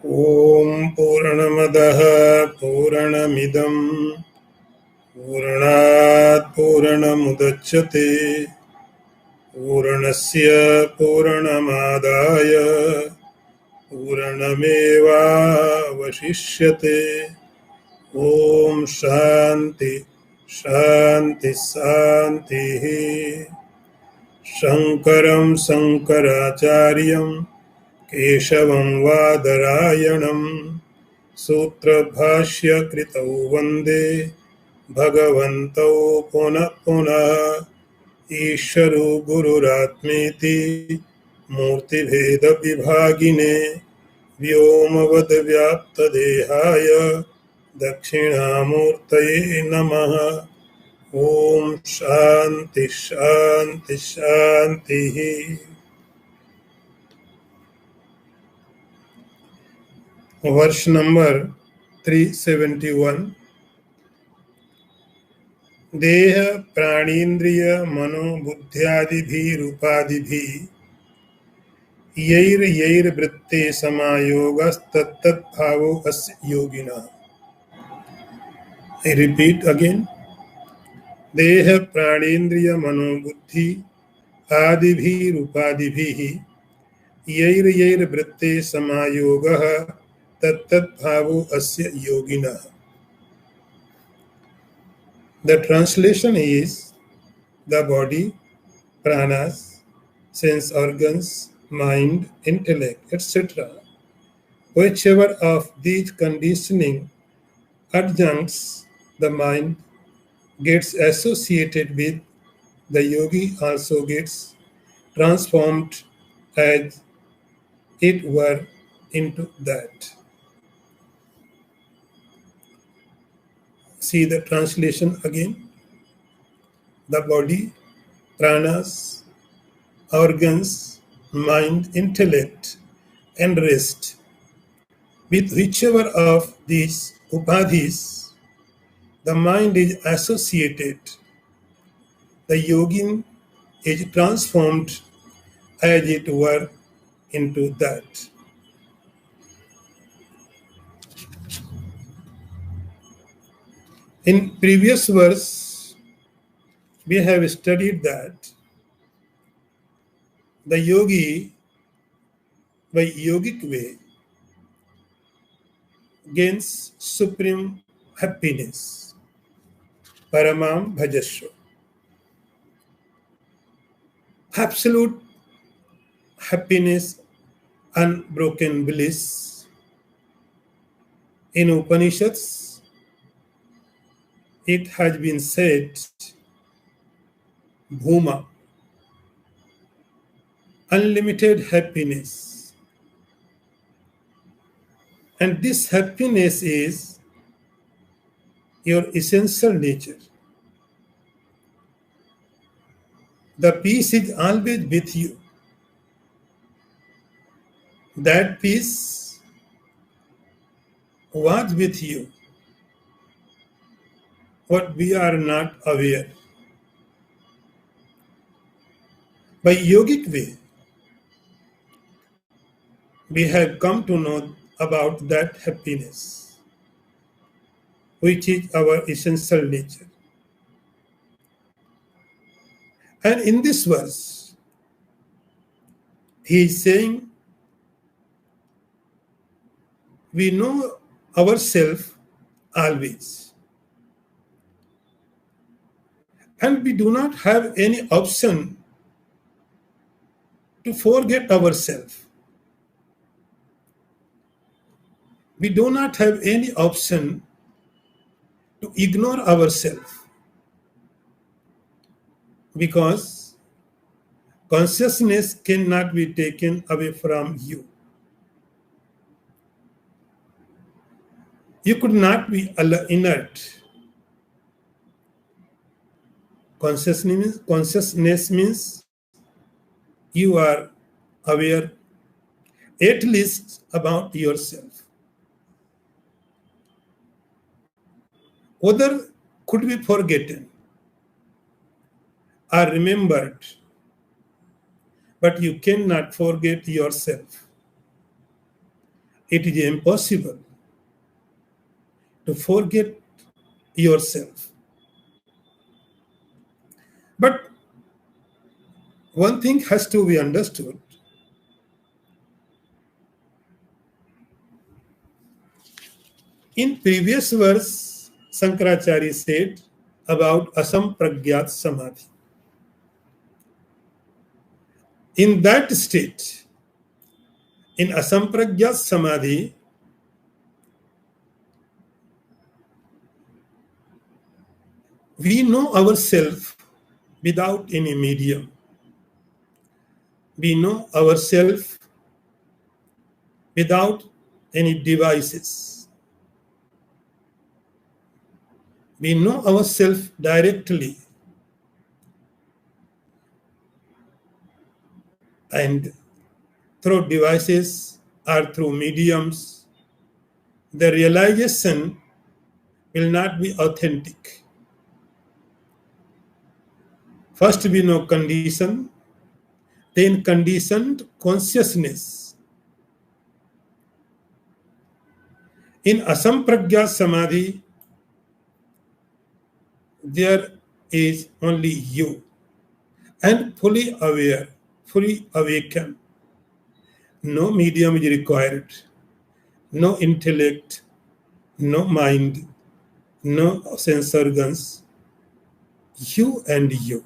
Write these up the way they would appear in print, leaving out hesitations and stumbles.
ॐ पूर्णमदः पूर्णमिदं पूर्णात् पूर्णमुदच्यते पूर्णस्य पूर्णमादाय पूर्णमेवावशिष्यते। ॐ शान्ति शान्ति शान्तिः। शङ्करं शङ्कराचार्यं केशवं वादरायणं सूत्रभाष्यकृतौ वन्दे भगवन्तौ पुनः पुनः। ईश्वरो गुरुरात्मेति मूर्तिभेदविभागिने व्योमवद्व्याप्तदेहाय दक्षिणामूर्तये नमः। ॐ शान्ति शान्ति शान्तिः। वर्ष नंबर 371। देह प्राणीन्द्रिय मनोबुद्ध्यादिभिरूपादिभिः यैर्वृत्ते समायोगस्तत्तद्भावो अस्य योगिनः। I repeat again. देह प्राणेन्द्रिय मनोबुद्धि आदिभिरूपादिभिः यैर्वृत्ते समायोगः तत्तद्भावो अस्य योगिनः. The translation is the body, pranas, sense organs, mind, intellect, etc. Whichever of these conditioning adjuncts the mind gets associated with, the yogi also gets transformed as it were into that. See the translation again. The body, pranas, organs, mind, intellect, and rest. With whichever of these upadhis the mind is associated, the yogin is transformed as it were into that. In previous verse, we have studied that the yogi, by yogic way, gains supreme happiness, paramam bhajasva, absolute happiness, unbroken bliss. In Upanishads, it has been said, Bhuma, unlimited happiness. And this happiness is your essential nature. The peace is always with you. That peace was with you, but we are not aware. By yogic way, we have come to know about that happiness, which is our essential nature. And in this verse, he is saying, we know ourselves always, and we do not have any option to forget ourselves. We do not have any option to ignore ourselves, because consciousness cannot be taken away from you. You could not be inert. Consciousness means you are aware, at least about yourself. Other could be forgotten or remembered, but you cannot forget yourself. it is impossible to forget yourself. But one thing has to be understood. In previous verse, Shankaracharya said about asampragyat samadhi. In that state, in asampragyat samadhi, we know ourselves without any medium. We know ourselves without any devices. We know ourselves directly, and through devices or through mediums, the realization will not be authentic. First we know condition, then conditioned consciousness. In asampragya samadhi, there is only you, and fully aware, fully awakened. No medium is required, no intellect, no mind, no sense organs. You and you.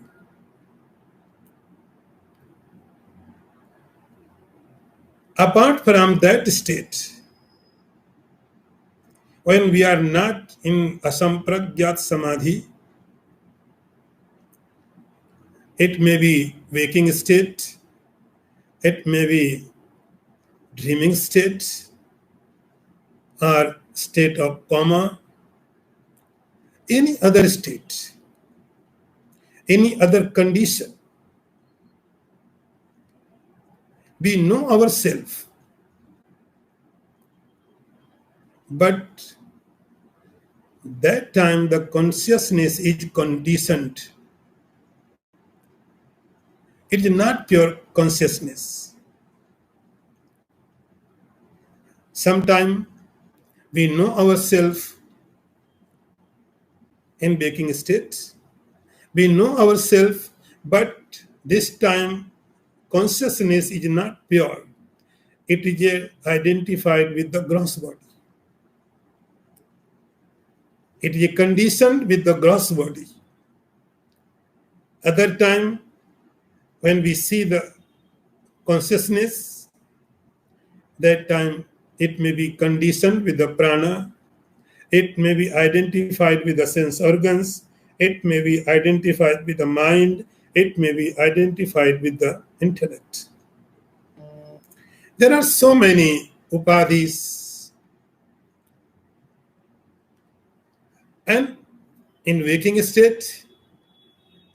Apart from that state, when we are not in asampragyat samadhi, it may be waking state, it may be dreaming state, or state of coma, any other state, any other condition. We know ourselves, but that time the consciousness is conditioned. It is not pure consciousness. Sometimes we know ourselves in waking state. We know ourselves, but this time consciousness is not pure. It is identified with the gross body. It is conditioned with the gross body. Other time, when we see the consciousness, that time it may be conditioned with the prana, it may be identified with the sense organs, it may be identified with the mind, it may be identified with the intellect. There are so many upadhis, and in waking state,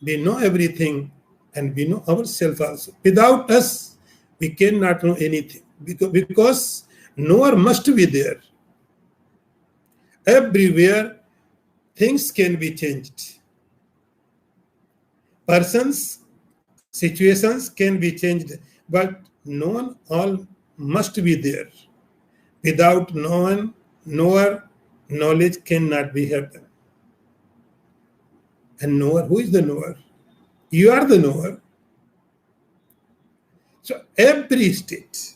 we know everything and we know ourselves also. Without us, we cannot know anything because knower must be there. Everywhere, things can be changed. Persons, situations can be changed, but no one all must be there. Without no one, knower, knowledge cannot be happen. And knower, who is the knower? You are the knower. So every state,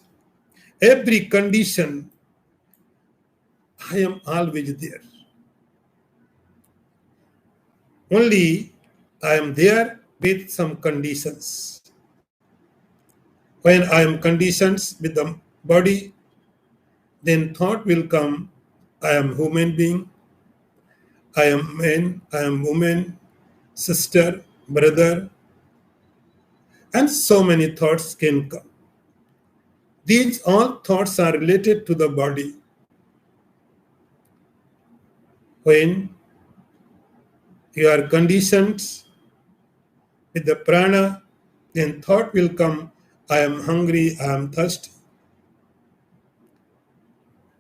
every condition, I am always there. Only I am there with some conditions. When I am conditioned with the body, then thought will come, I am human being, I am man, I am woman, sister, brother, and so many thoughts can come. These all thoughts are related to the body. When you are conditioned with the prana, then thought will come, I am hungry, I am thirsty.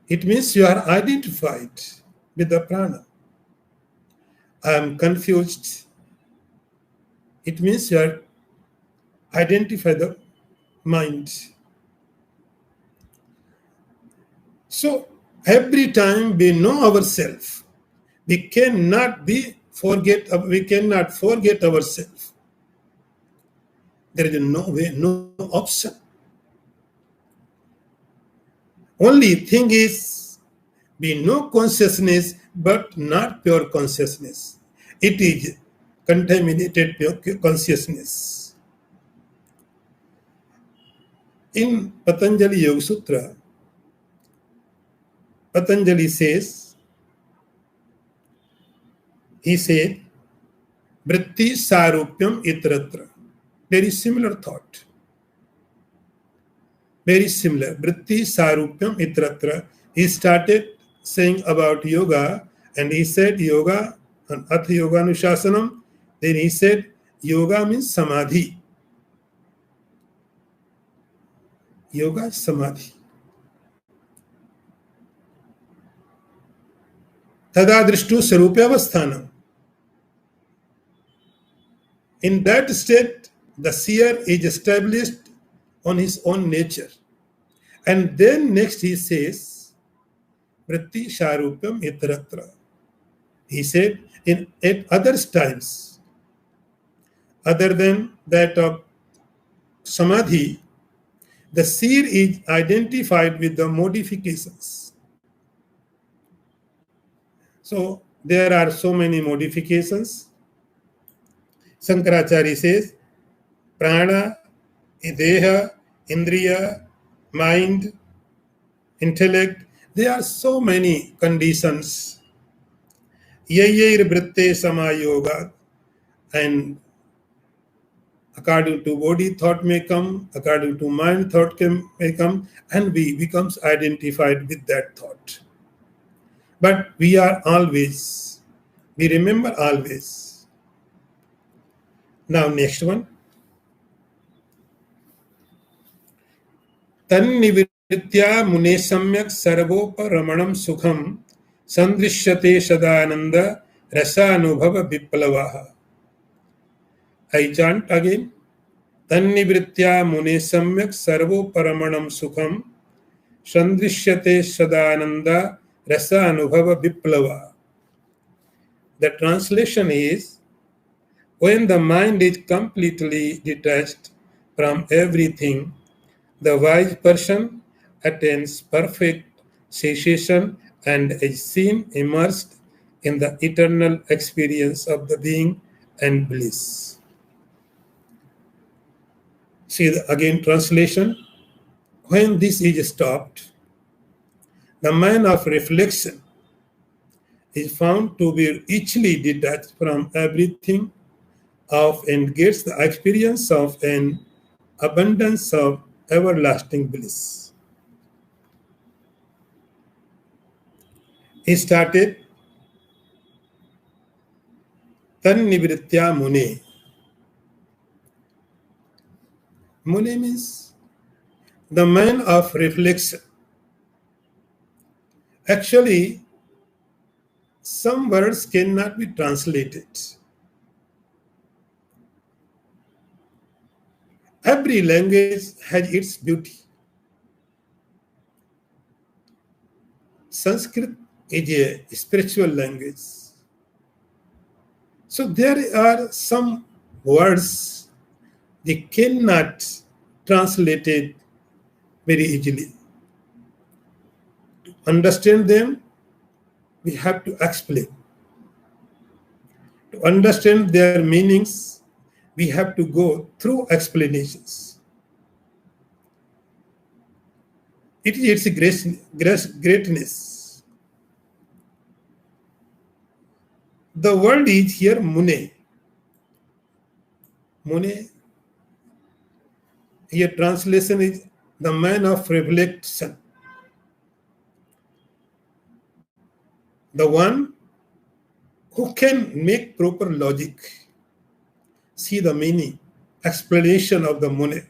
It means you are identified with the prana. I am confused. It means you are identified the mind. So every time we know ourselves, we cannot forget ourselves. There is no way, no option. Only thing is we know consciousness, but not pure consciousness. It is contaminated pure consciousness. In Patanjali Yoga Sutra, Patanjali says, he said, Vritti Sarupyam Itratra. Very similar thought. Very similar. Vritti Sarupyam Itratra. He started saying about yoga, and he said yoga and Atha Yoga Anushasanam. Then he said yoga means samadhi. Yoga is samadhi. Tada drishtu sarupyavasthanam. In that state, the seer is established on his own nature. And then next he says, Vritti Sarupyam Itratra. He said, at other times, other than that of samadhi, the seer is identified with the modifications. So there are so many modifications. Shankaracharya says, prana, deha, indriya, mind, intellect, there are so many conditions. Yayair vritte samayoga, and according to body, thought may come, according to mind, thought may come, and we becomes identified with that thought. But we remember always. Now next one. Tannivritya mune samyak sarvoparamaణam sukham sandrishyate sadananda rasanubhava viplavaha. I chant again. Tannivritya mune samyak sarvoparamaణam sukham sandrishyate sadananda rasa anubhava viplava. The translation is, when the mind is completely detached from everything, the wise person attains perfect cessation and is seen immersed in the eternal experience of the being and bliss. See again translation. When this is stopped, the mind of reflection is found to be easily detached from everything of and gets the experience of an abundance of everlasting bliss. He started Tannivritya Mune. Mune means the man of reflection. Actually, some words cannot be translated. Every language has its beauty. Sanskrit is a spiritual language. So there are some words they cannot translate it very easily. To understand them, we have to explain. To understand their meanings, we have to go through explanations. It is its greatness. The word is here Mune. Mune, here translation is the man of reflection. The one who can make proper logic. See the meaning, explanation of the Mune.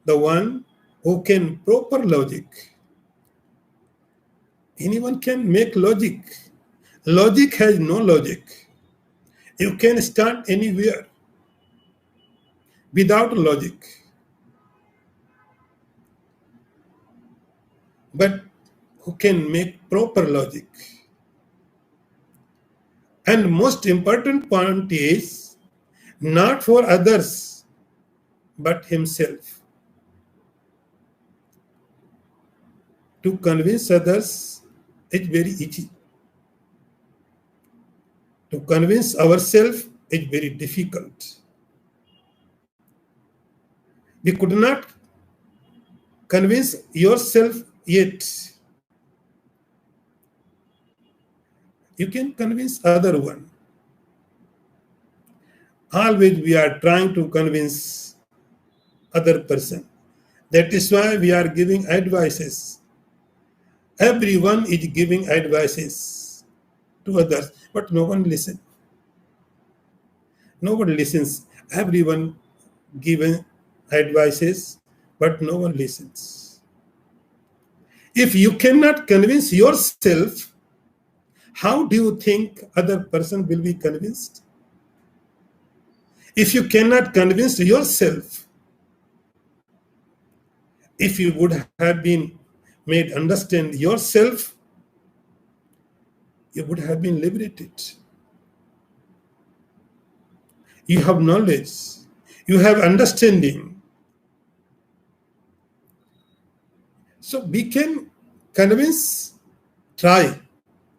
The one who can proper logic. Anyone can make logic. Logic has no logic. You can start anywhere without logic. but who can make proper logic. And most important point is not for others, but himself. To convince others is very easy. To convince ourselves is very difficult. We could not convince yourself yet. You can convince other one. Always we are trying to convince other person. That is why we are giving advices. Everyone is giving advices to others, but no one listens. Nobody listens. Everyone giving advices, but no one listens. If you cannot convince yourself, how do you think other person will be convinced? If you cannot convince yourself, if you would have been made understand yourself, you would have been liberated. You have knowledge, you have understanding. So we can try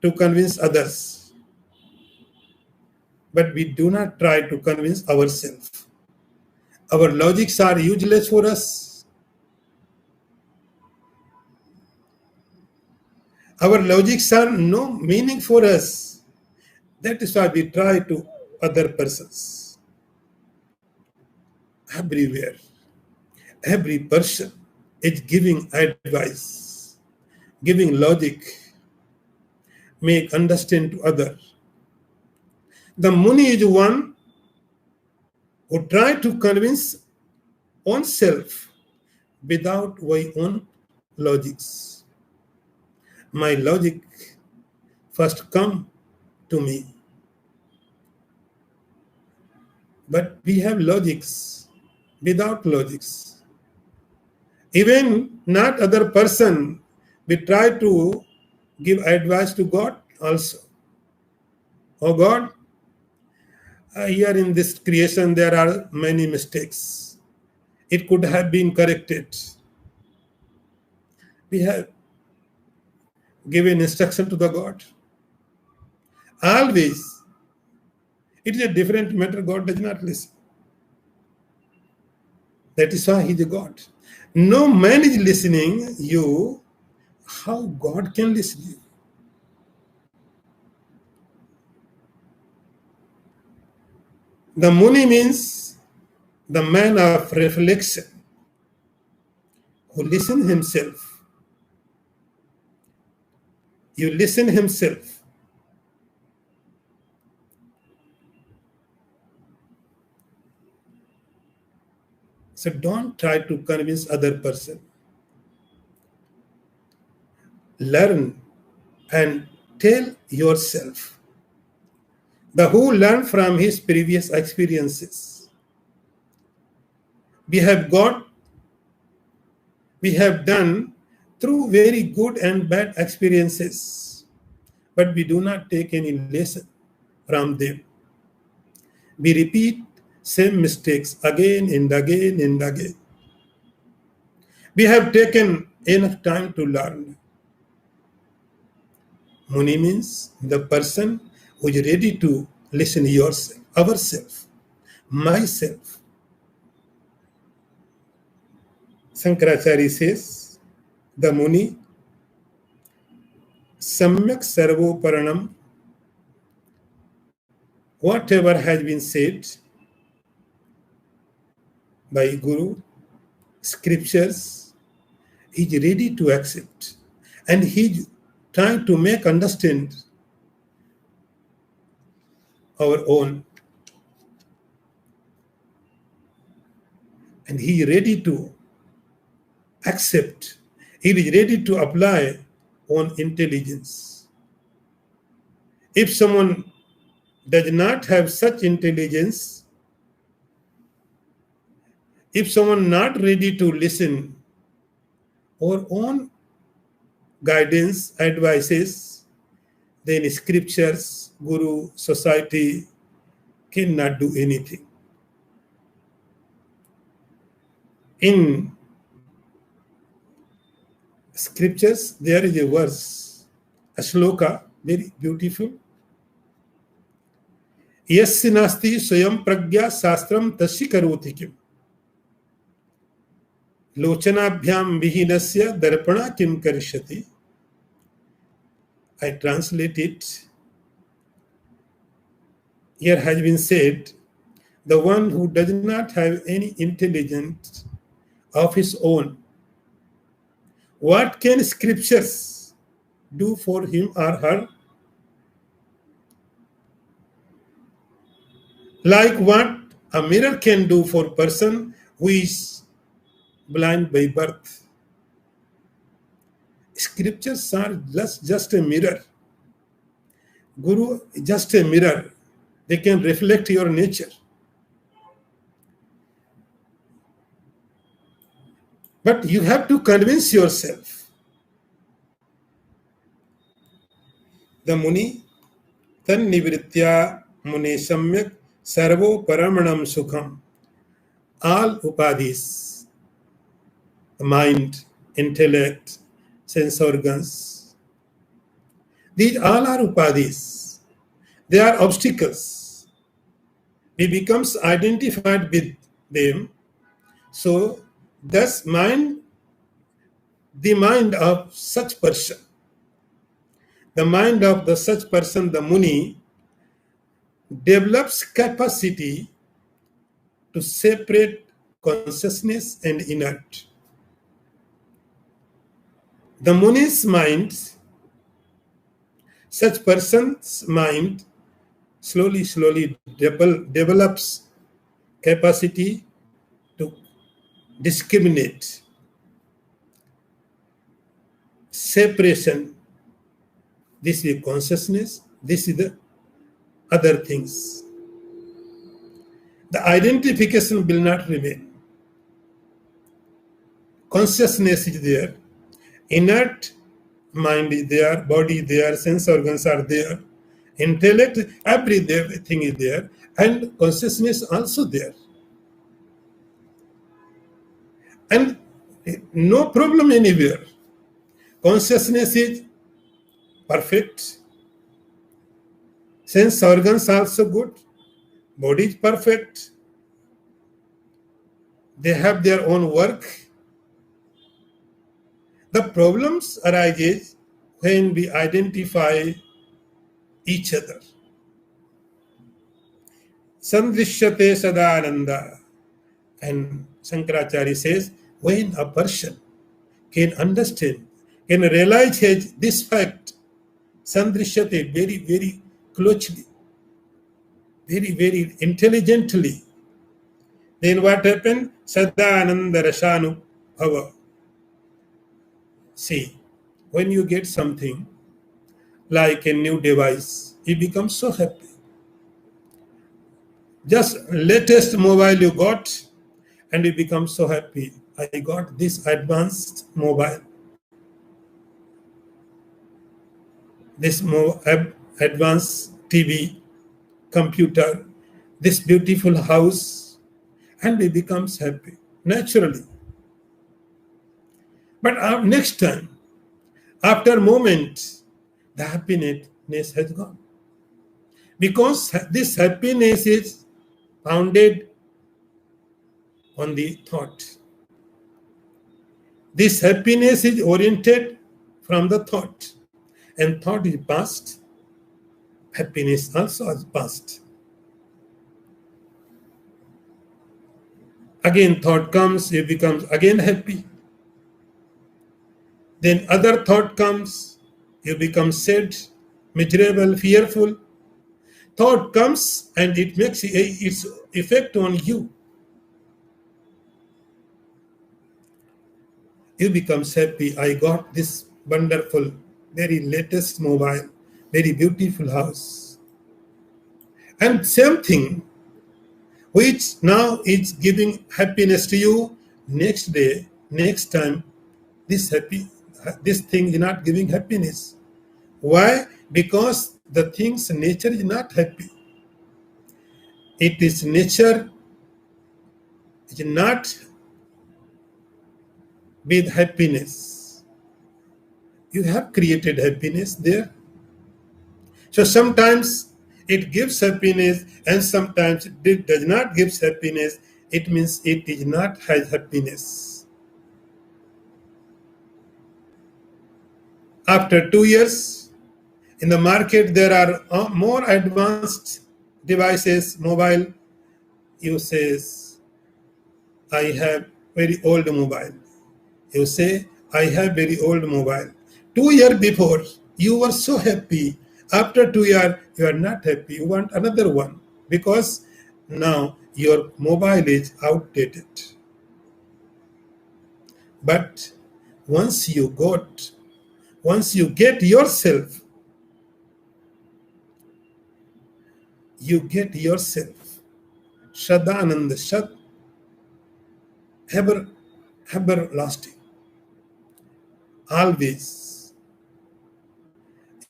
to convince others, but we do not try to convince ourselves. Our logics are useless for us. Our logics are no meaning for us. That is why we try to other persons. Everywhere, every person is giving advice, giving logic, make understand to other. The Muni is one who try to convince oneself without my own logics. My logic first come to me. But we have logics without logics. Even not other person, we try to give advice to God also. Oh God, here in this creation there are many mistakes. It could have been corrected. We have given instruction to the God. Always, it is a different matter. God does not listen. That is why He is a God. No man is listening you. How God can listen you? The Muni means the man of reflection who listen himself. You listen himself. So don't try to convince other person. Learn and tell yourself. The who learned from his previous experiences. We have done through very good and bad experiences, but we do not take any lesson from them. We repeat same mistakes again and again and again. We have taken enough time to learn. Muni means the person who is ready to listen to yourself, ourself, myself. Shankaracharya says, the Muni, Samyak Sarvoparanam, whatever has been said by Guru, scriptures, he is ready to accept. And he is trying to make understand our own. And he is ready to accept. He is ready to apply on intelligence. If someone does not have such intelligence, if someone not ready to listen our own guidance, advices, then scriptures, guru, society cannot do anything. In scriptures, there is a verse, a shloka, very beautiful. यस्य नास्ति स्वयं प्रज्ञा शास्त्रम तस्य करोति किम लोचनाभ्याम विहीनस्य दर्पणा किम करिष्यति. I translate it. Here has been said, the one who does not have any intelligence of his own, what can scriptures do for him or her? Like what a mirror can do for a person who is blind by birth. Scriptures are just a mirror. Guru is just a mirror. They can reflect your nature. But you have to convince yourself. The Muni, tan nivritya mune samyak sarvo paramanam sukham. All upadhis, the mind, intellect, sense organs, these all are upadhis. They are obstacles. We becomes identified with them. So, thus the mind of such person, the mind of the such person, the Muni, develops capacity to separate consciousness and inert. The Muni's mind, such person's mind, slowly develops capacity to discriminate, separation. This is consciousness, this is the other things. The identification will not remain. Consciousness is there, inert mind is there, body is there, sense organs are there, intellect, everything is there, and consciousness also there. And no problem anywhere. Consciousness is perfect. Sense organs also good. Body is perfect. They have their own work. The problems arise when we identify each other. Sandrishyate sadananda. And Shankaracharya says, when a person can understand, can realize this fact, sandrishyate, very closely, very intelligently, then what happened? Sadananda rashanu bhava. See, when you get something like a new device, you become so happy. Just latest mobile you got, and you become so happy. I got this advanced mobile, this advanced TV, computer, this beautiful house, and we become happy naturally. But next time, after a moment, the happiness has gone. Because this happiness is founded on the thought. This happiness is oriented from the thought. And thought is past, happiness also is past. Again thought comes, you become again happy. Then other thought comes, you become sad, miserable, fearful. Thought comes and it makes its effect on you. You become happy. I got this wonderful, very latest mobile, very beautiful house. And same thing, which now is giving happiness to you, next day, next time, this this thing is not giving happiness. Why? Because the thing's nature is not happy. It is nature is not with happiness. You have created happiness there. So sometimes it gives happiness and sometimes it does not give happiness. It means it is not has happiness. After 2 years, in the market there are more advanced devices, mobile. You says, I have very old mobile. You say, I have very old mobile. 2 years before, you were so happy. After 2 years, you are not happy. You want another one because now your mobile is outdated. But once once you get yourself, you get yourself. Shraddhananda, ever, everlasting. Always.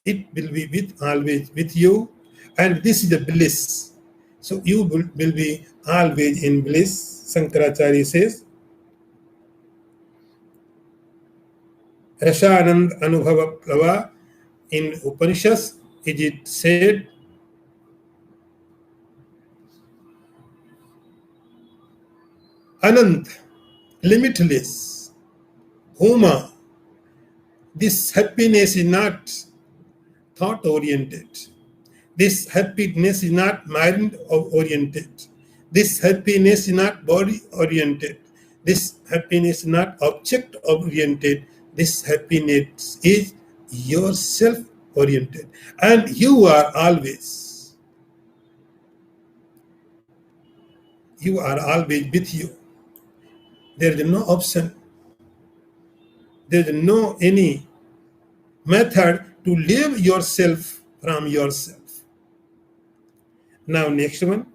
It will be with always with you, and this is the bliss. So you will be always in bliss. Shankaracharya says, Rashanand Anubhava Plava. In Upanishads, is it said, Anand, limitless. Huma, this happiness is not thought oriented. This happiness is not mind oriented. This happiness is not body oriented. This happiness is not object oriented. This happiness is yourself oriented. And you are always with you. There is no option. There is no any method to leave yourself from yourself. Now next one.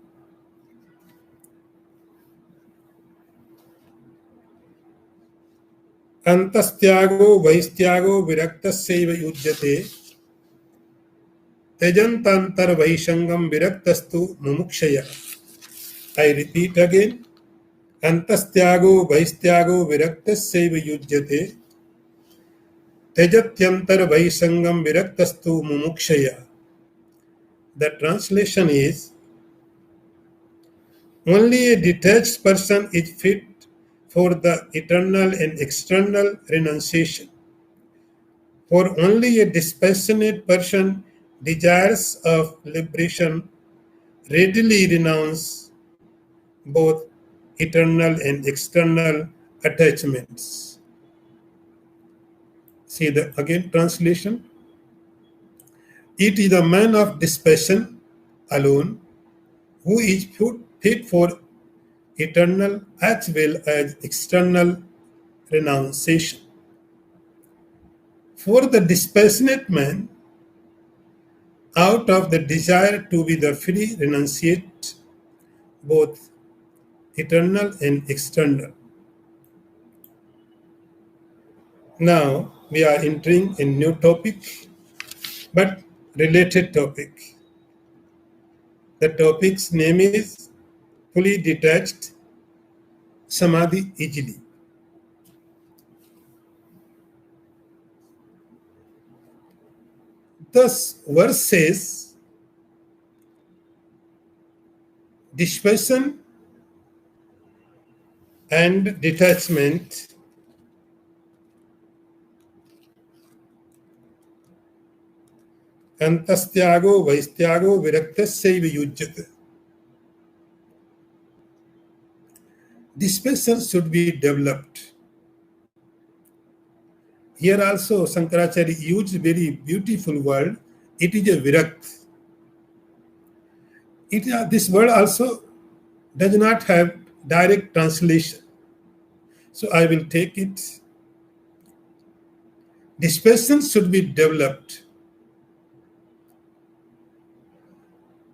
Antastyago vaistyago viraktasaiva yujyate tejantantar vaishangam viraktastu mumukshaya. I repeat again. Antastyago vaistyago viraktasaiva yujyate tejatyantar vaishangam viraktastu mumukshaya. The translation is, only a detached person is fit for the eternal and external renunciation. For only a dispassionate person desires of liberation readily renounce both eternal and external attachments. See the again translation. It is the man of dispassion alone who is fit for eternal as well as external renunciation. For the dispassionate man, out of the desire to be the free, renunciate both eternal and external. Now we are entering a new topic, but related topic. The topic's name is fully detached samadhi easily. Thus, verse says, dispassion and detachment antastyago vaistyago viraktasaiva yujyate. Dispassion should be developed. Here also Shankaracharya used very beautiful word. It is a virakt. This word also does not have direct translation. So I will take it. Dispassion should be developed.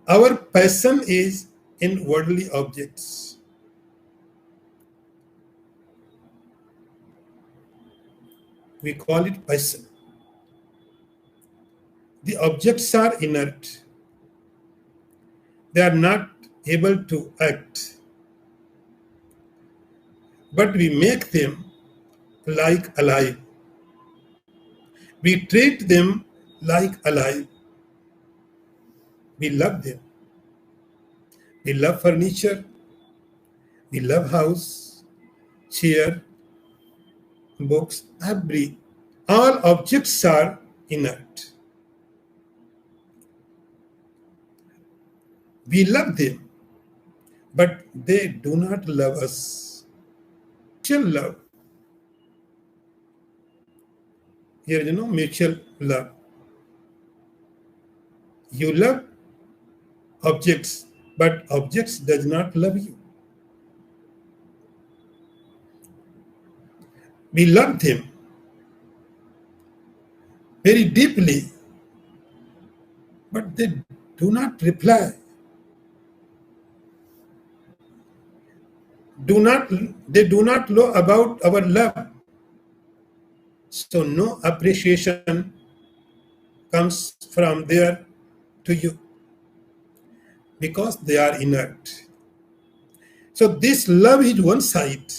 Our passion is in worldly objects. We call it passion. The objects are inert. They are not able to act, but we make them like alive. We treat them like alive. We love them. We love furniture. We love house, chair, books, every. All objects are inert. We love them, but they do not love us. Mutual love. Here, mutual love. You love objects, but objects does not love you. We love them very deeply, but they do not reply. They do not know about our love. So no appreciation comes from there to you because they are inert. So this love is one side.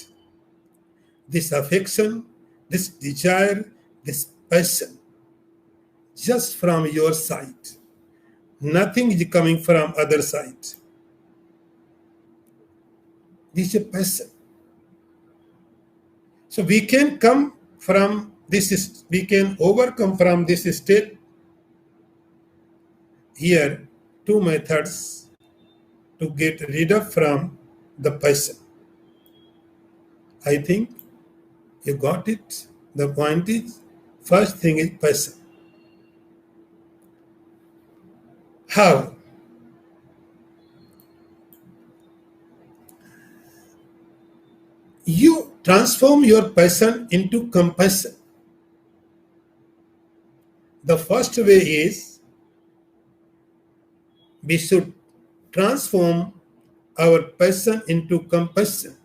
This affection, this desire, this passion, just from your side. Nothing is coming from other side. This is a passion. So we can come from this, we can overcome from this state. Here, two methods to get rid of from the passion. I think you got it. The point is, first thing is passion. How? You transform your passion into compassion. The first way is we should transform our passion into compassion.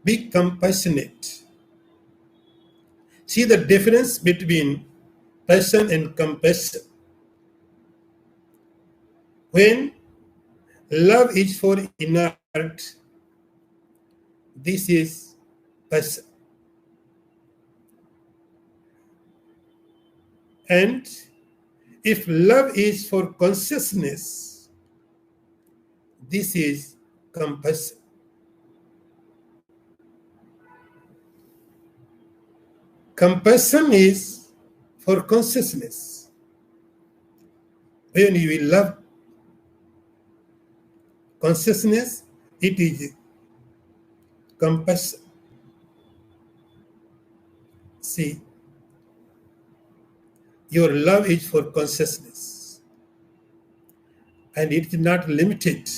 Be compassionate. See the difference between passion and compassion. When love is for inert, this is passion. And if love is for consciousness, this is compassion. Compassion is for consciousness. When you love consciousness, it is compassion. See, your love is for consciousness and it is not limited.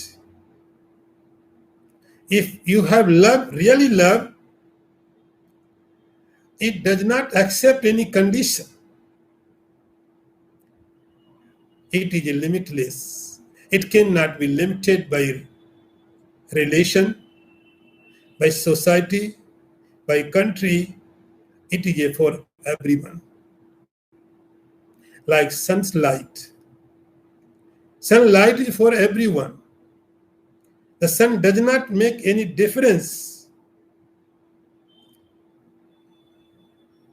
If you have love, really love, it does not accept any condition. It is limitless. It cannot be limited by relation, by society, by country. It is for everyone. Like sun's light. Sunlight is for everyone. The sun does not make any difference.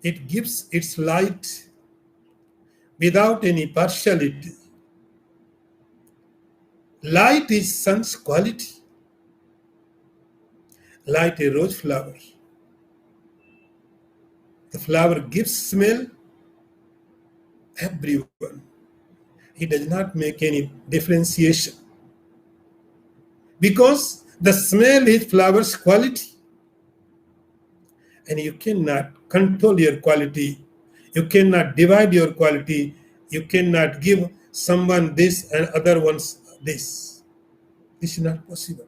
It gives its light without any partiality. Light is sun's quality. Like a rose flower. The flower gives smell everyone. He does not make any differentiation. Because the smell is flower's quality. And you cannot control your quality. You cannot divide your quality. You cannot give someone this and other ones this. This is not possible.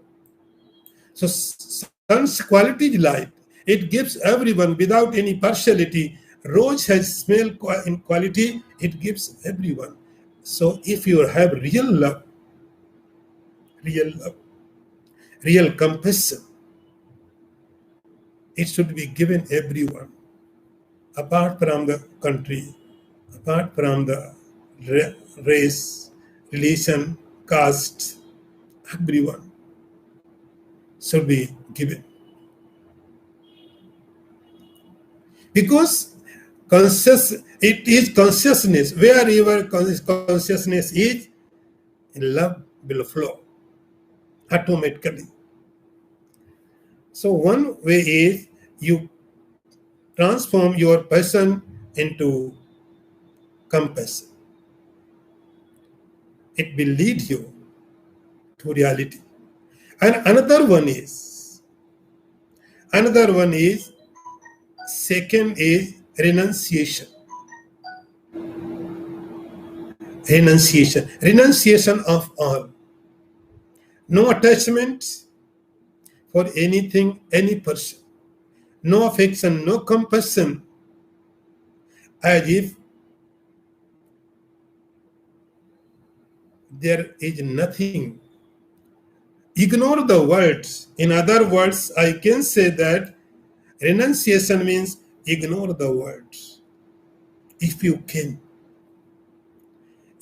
So sun's quality is light. It gives everyone without any partiality. Rose has smell in quality. It gives everyone. So if you have real love, real compassion, It should be given everyone, apart from the country, apart from the race, religion, caste, everyone should be given. Because it is consciousness. Where your consciousness is, love will flow automatically. So one way is you transform your passion into compassion. It will lead you to reality. And another one is second is renunciation of all. No attachment for anything, any person. No affection, no compassion, as if there is nothing. Ignore the words. In other words, I can say that renunciation means ignore the words. If you can.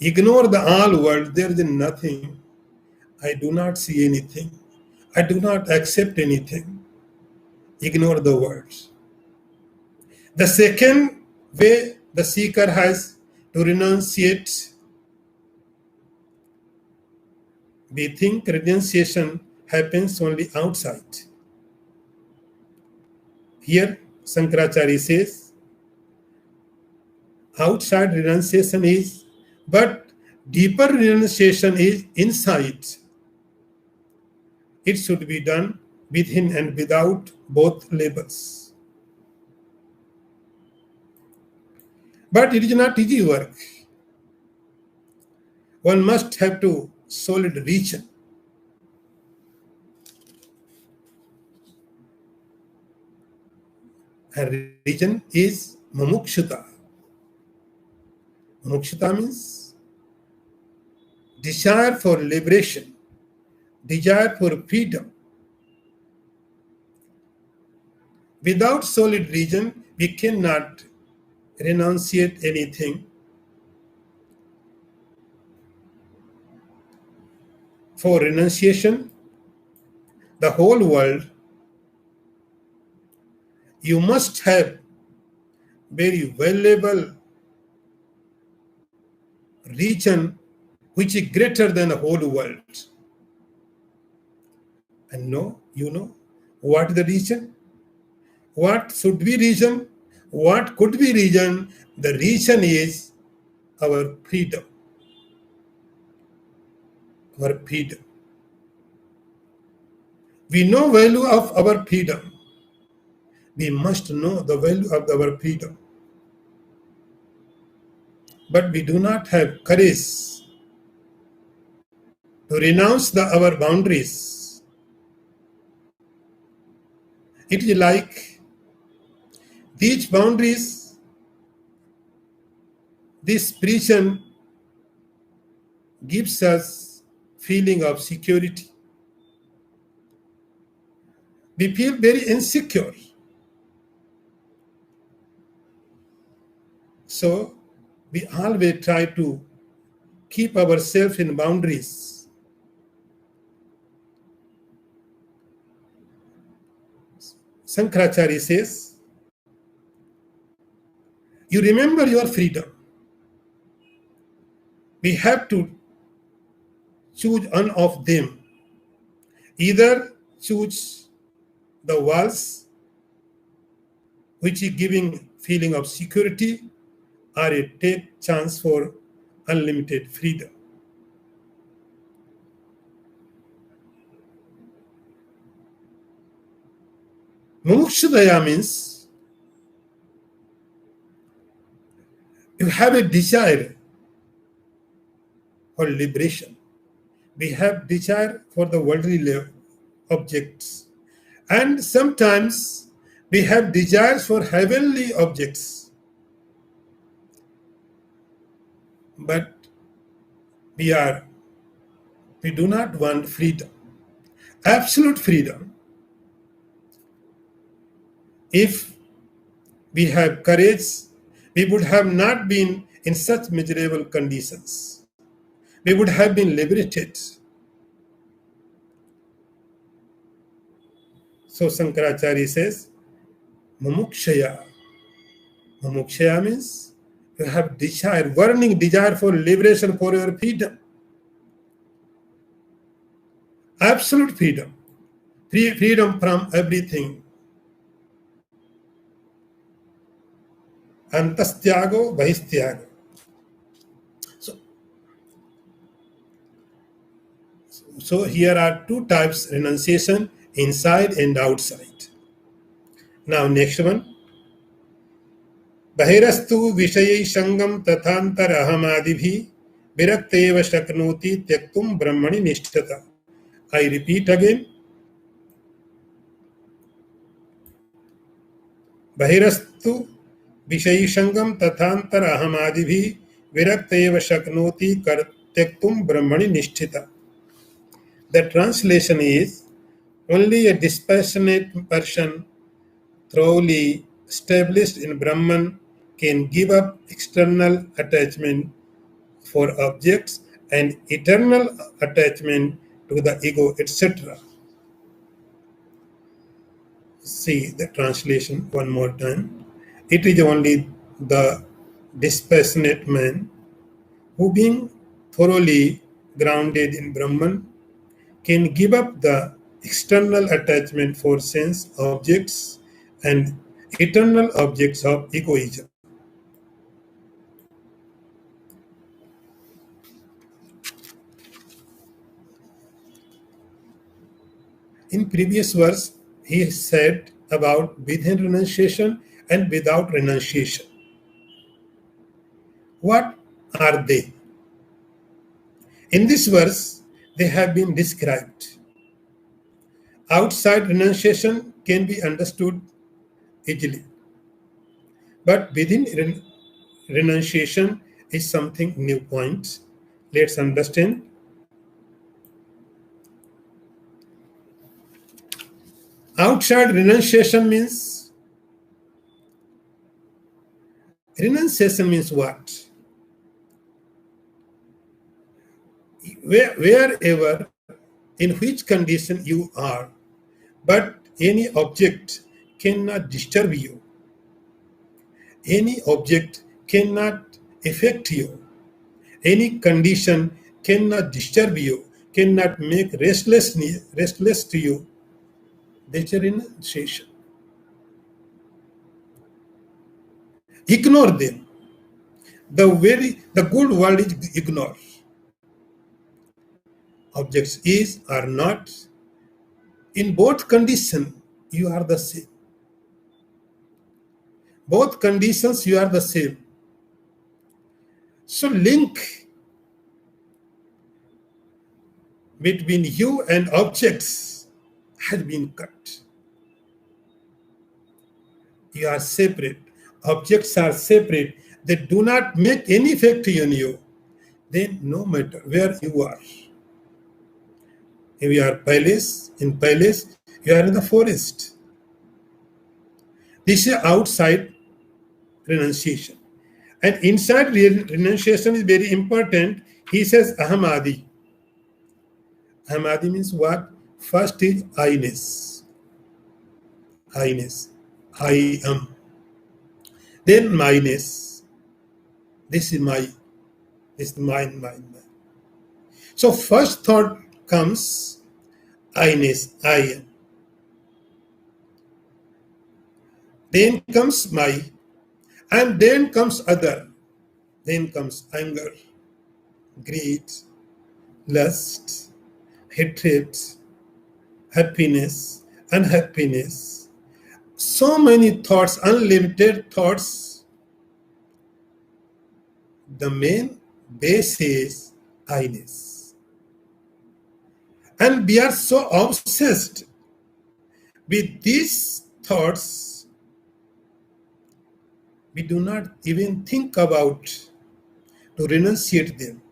Ignore the all words, there is nothing. I do not see anything. I do not accept anything. Ignore the words. The second way the seeker has to renunciate, we think renunciation happens only outside. Here, Shankaracharya says, outside renunciation is, but deeper renunciation is inside. It should be done within and without both labels. But it is not easy work. One must have to solid region. And region is mumukshata. Mumukshata means desire for liberation, desire for freedom. Without solid region, we cannot renunciate anything. For renunciation, the whole world, you must have very valuable region which is greater than the whole world. And you know what the region? What should be region? What could be region? The region is our freedom. Our freedom. We know value of our freedom. We must know the value of our freedom. But we do not have courage to renounce our boundaries. It is like these boundaries, this prison gives us feeling of security. We feel very insecure. So we always try to keep ourselves in boundaries. Shankaracharya says, you remember your freedom. We have to choose one of them. Either choose the walls, which is giving feeling of security, or a take chance for unlimited freedom. Mumukshudaya means you have a desire for liberation. We have desire for the worldly objects. And sometimes we have desires for heavenly objects. But we do not want freedom. Absolute freedom. If we have courage, we would have not been in such miserable conditions. We would have been liberated. So Shankaracharya says, Mumukshaya. Mumukshaya means you have desire, burning desire for liberation, for your freedom. Absolute freedom. Freedom from everything. Antastyago, bahistyago. So here are two types: renunciation, inside and outside. Now next one. बहिरस्तु विषयै संगम तथांतर अहमादिभि विरक्त एव शक्नोति त्यक्तुम ब्रह्मणि निष्ठता. I repeat again. बहिरस्तु विषयी संगम तथांतर अहमादिभि विरक्त एव शक्नोति त्यक्तुम ब्रह्मणि निष्ठिता. The translation is, only a dispassionate person thoroughly established in Brahman can give up external attachment for objects and eternal attachment to the ego, etc. See the translation one more time. It is only the dispassionate man who, being thoroughly grounded in Brahman, can give up the external attachment for sense objects and eternal objects of egoism. In previous verse, he said about within renunciation and without renunciation. What are they? In this verse, they have been described. Outside renunciation can be understood easily, but within renunciation is something new point. Let's understand. Outside renunciation means what? Wherever, in which condition you are, but any object cannot disturb you. Any object cannot affect you. Any condition cannot disturb you, cannot make restless to you. That's a renunciation. Ignore them. The good world is ignore. Objects is or not. In both conditions, you are the same. Both conditions, you are the same. So link between you and objects has been cut. You are separate. Objects are separate. They do not make any effect on you. Then no matter where you are. If you are in palace, you are in the forest. This is outside renunciation. And inside renunciation is very important. He says ahamadi. Ahamadi means what? First is I-ness. I-ness. I am. Then my-ness. This is my. This is mine. So first thought comes I-ness. I am. Then comes my. And then comes other. Then comes anger, greed, lust, hatred, happiness, unhappiness. So many thoughts, unlimited thoughts. The main base is I-ness. And we are so obsessed with these thoughts, we do not even think about to renunciate them.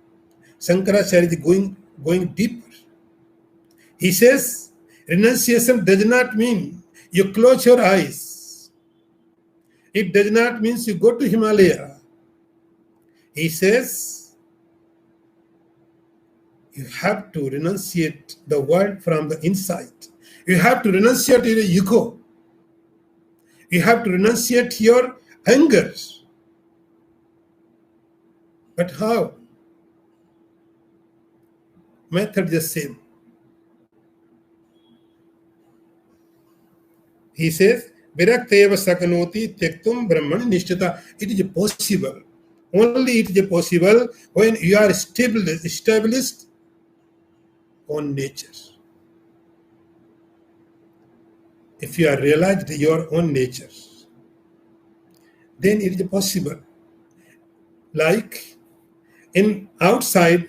Shankaracharya is going deeper. He says, renunciation does not mean you close your eyes. It does not mean you go to Himalaya. He says you have to renunciate the world from the inside. You have to renunciate your ego. You have to renunciate your anger. But how? Method is the same. He says, Virakteva sakanoti tektum brahman nishtata. It is possible. Only it is possible when you are established on nature. If you are realized your own nature, then it is possible. Like in outside,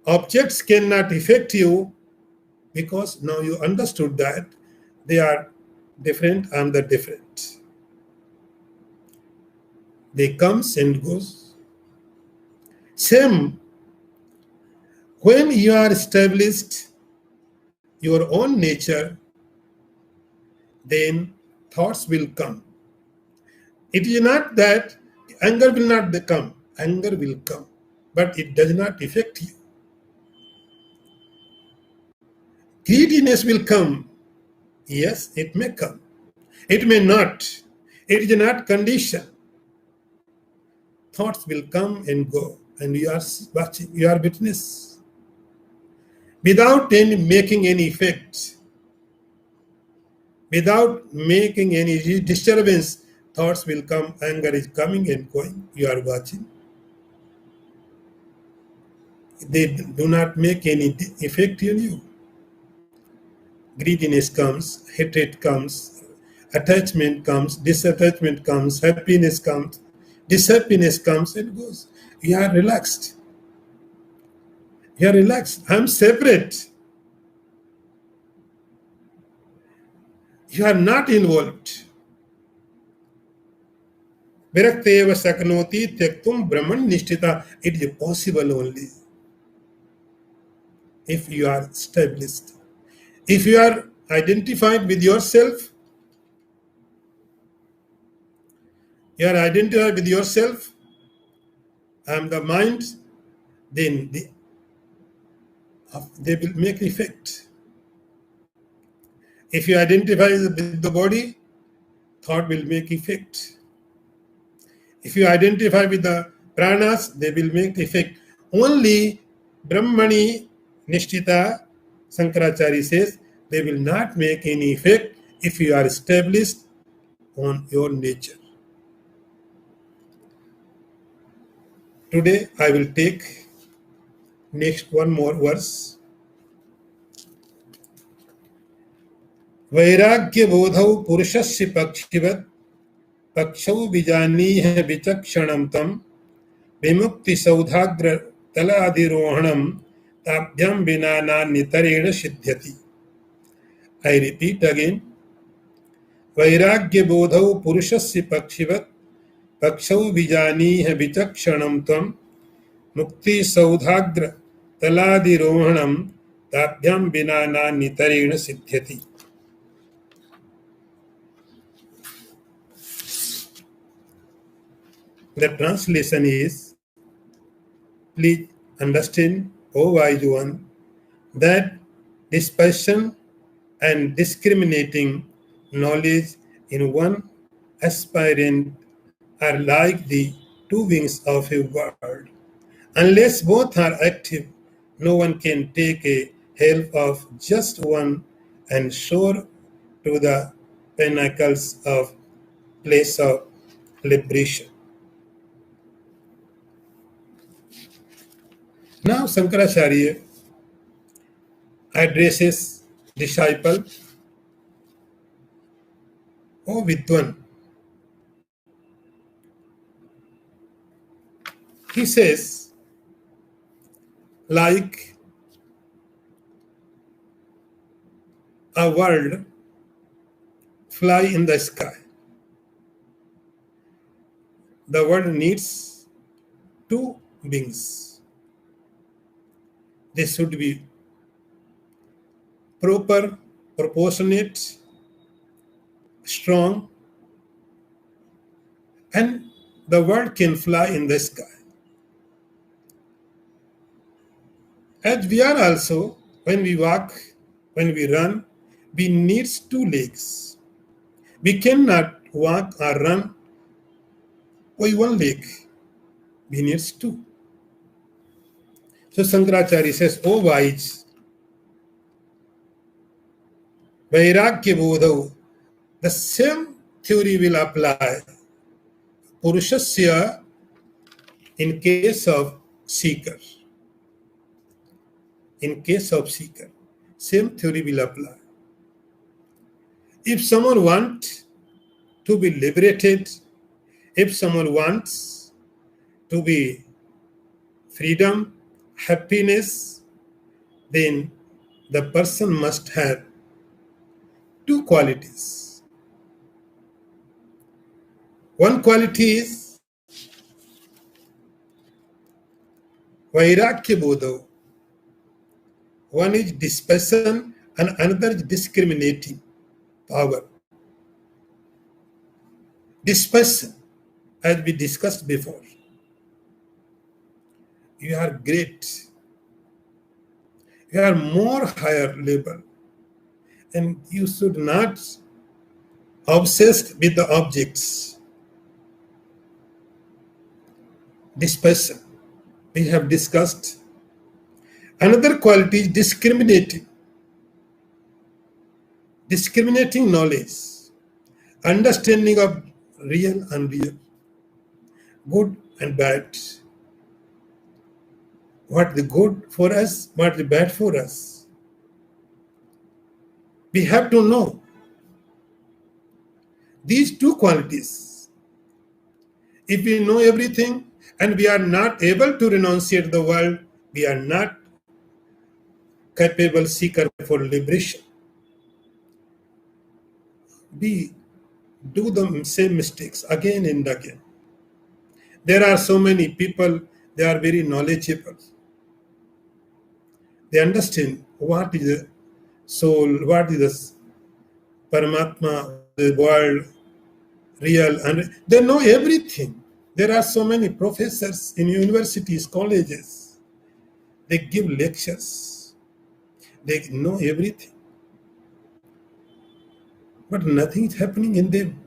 objects cannot affect you because now you understood that they are different and the different. They comes and goes. Same, when you are established your own nature, then thoughts will come. It is not that anger will not come. Anger will come, but it does not affect you. Greediness will come. Yes, it may come. It may not. It is not condition. Thoughts will come and go, and you are watching, you are witness. Without making any effect, without making any disturbance, thoughts will come, anger is coming and going. You are watching. They do not make any effect on you. Greediness comes, hatred comes, attachment comes, disattachment comes, happiness comes, dishappiness comes and goes. You are relaxed. You are relaxed. I'm separate. You are not involved. Virakteva saknoti tyaktum brahman nishtita. It is possible only if you are established. If you are identified with yourself, you are identified with yourself, I am the mind, then they will make effect. If you identify with the body, thought will make effect. If you identify with the pranas, they will make effect. Only Brahmani Nishtita, Sankaracharya says, they will not make any effect if you are established on your nature. Today I will take next one more verse. वैराग्य बोधौ पुरुषस्य पक्षिवत् पक्षौ विजानीह विचक्षणं तम विमुक्ति सौधाग्र तलाधिरोहणम ताभ्याम विना नान्यतरेण सिद्ध्यति. I repeat again. वैराग्य बोधौ पुरुषस्य पक्षिवत् पक्षौ विजानीह विचक्षणं तम मुक्ति सौधाग्र तलाधिरोहणम ताभ्याम विना नान्यतरेण सिद्ध्यति. The translation is, please understand, O wise one, that dispassion and discriminating knowledge in one aspirant are like the two wings of a bird. Unless both are active, no one can take a help of just one and soar to the pinnacles of place of liberation. Now Sankaracharya addresses disciple, O Vidwan. He says, like a bird fly in the sky, the bird needs two wings. They should be proper, proportionate, strong, and the bird can fly in the sky. As we are also, when we walk, when we run, we need two legs. We cannot walk or run with one leg. We need two. So Shankaracharya says, "O wise, Vairagya Bodhau, the same theory will apply Purushasya in case of seeker. In case of seeker, same theory will apply. If someone wants to be liberated, if someone wants to be freedom, happiness, then the person must have two qualities. One quality is Vairagya Bodho. One is dispassion and another is discriminating power. Dispassion, as we discussed before. You are great. You are more higher level. And you should not obsessed with the objects. Dispassion, we have discussed. Another quality is discriminating. Discriminating knowledge, understanding of real and unreal, good and bad. What is good for us, what is bad for us. We have to know these two qualities. If we know everything and we are not able to renunciate the world, we are not capable seeker for liberation. We do the same mistakes again and again. There are so many people, they are very knowledgeable. They understand what is the soul, what is the Paramatma, the world, real, and they know everything. There are so many professors in universities, colleges. They give lectures. They know everything. But nothing is happening in them.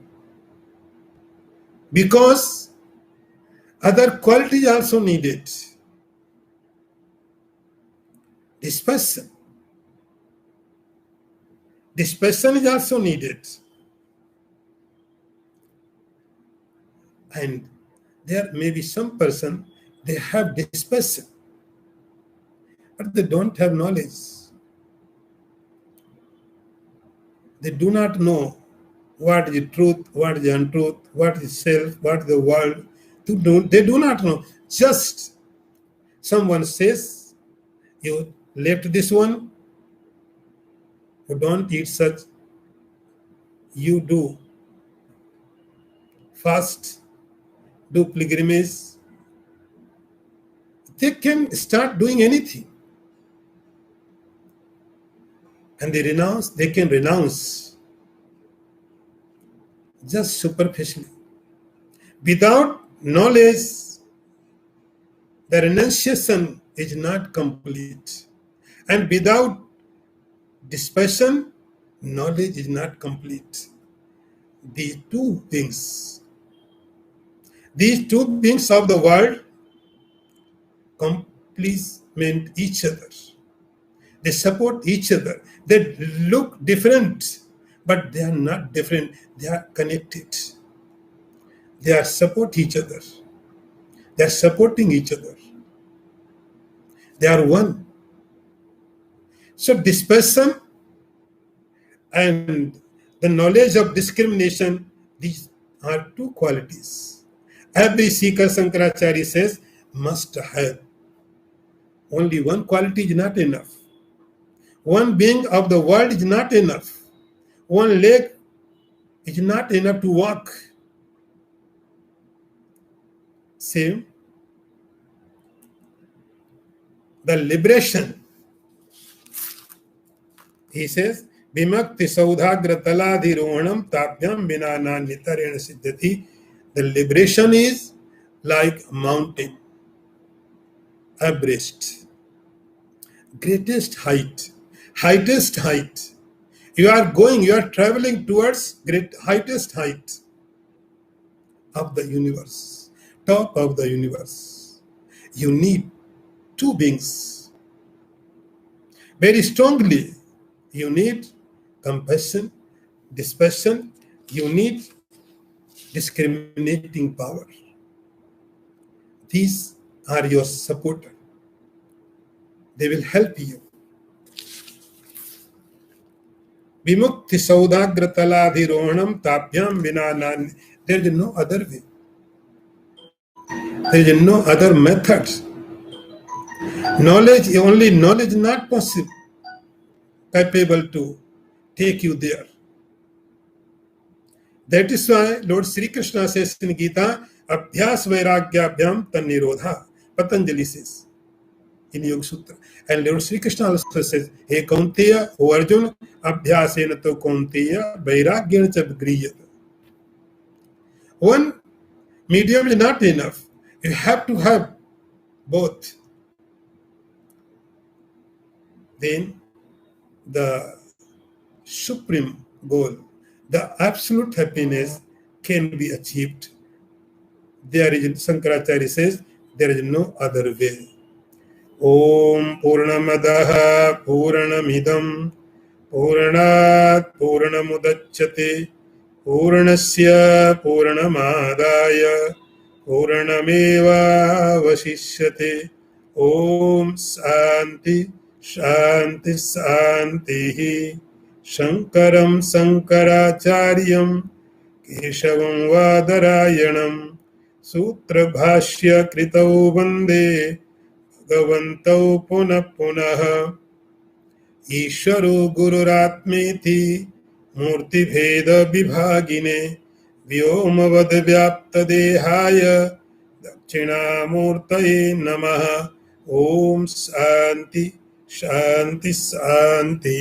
Because other qualities also needed. Dispassion. Dispassion is also needed. And there may be some person, they have dispassion, but they don't have knowledge. They do not know what is truth, what is untruth, what is self, what is the world. They do not know. Just someone says, you left this one, you don't eat such, you do fast, do pilgrimage. They can start doing anything. And they can renounce just superficially. Without knowledge, the renunciation is not complete. And without dispassion, knowledge is not complete. These two things of the world complement each other. They support each other. They look different, but they are not different. They are connected. They are support each other. They are supporting each other. They are one. So dispassion and the knowledge of discrimination, these are two qualities. Every seeker, Shankaracharya says, must have. Only one quality is not enough. One being of the world is not enough. One leg is not enough to walk. Same. The liberation, he says, Vimakti Saudhagra Taladhirohanam Tapyam Vinana Nitarena Siddhati. The liberation is like a mountain, Everest, greatest height, highest height. You are traveling towards great highest height of the universe, top of the universe. You need two beings very strongly. You need compassion, dispassion. You need discriminating power. These are your supporter. They will help you. Vimukti Saudagrataladhironam Tapyam Vinanani. There is no other way. There is no other method. Only knowledge not possible, capable to take you there. That is why Lord Sri Krishna says in Gita, Abhyas Vairagyabhyam Tannirodha. Patanjali says in Yoga Sutra. And Lord Sri Krishna also says, Hey Kaunteya, O Arjuna, Abhyasena to Kaunteya, Vairagyana cha Vigriyata. One medium is not enough. You have to have both. Then the supreme goal, the absolute happiness can be achieved. There is, Shankaracharya says, there is no other way. Om Purnamadaha Purnamidam Purnat Purnamudachyate Purnasya Purnamadaya Purnameva Vasishyate. Om Santi Shanti Santi. Shankaram Sankaracharyam Keshavam Vadarayanam Sutra Bhashya Kritau Vande Bhagavantau Punah Punah. Ishvaro Gururatmeti Murti Bheda Vibhagine Vyomavad Vyapta Dehaya Dakshinamurtaye Namaha. Om Santi Shanti Santi.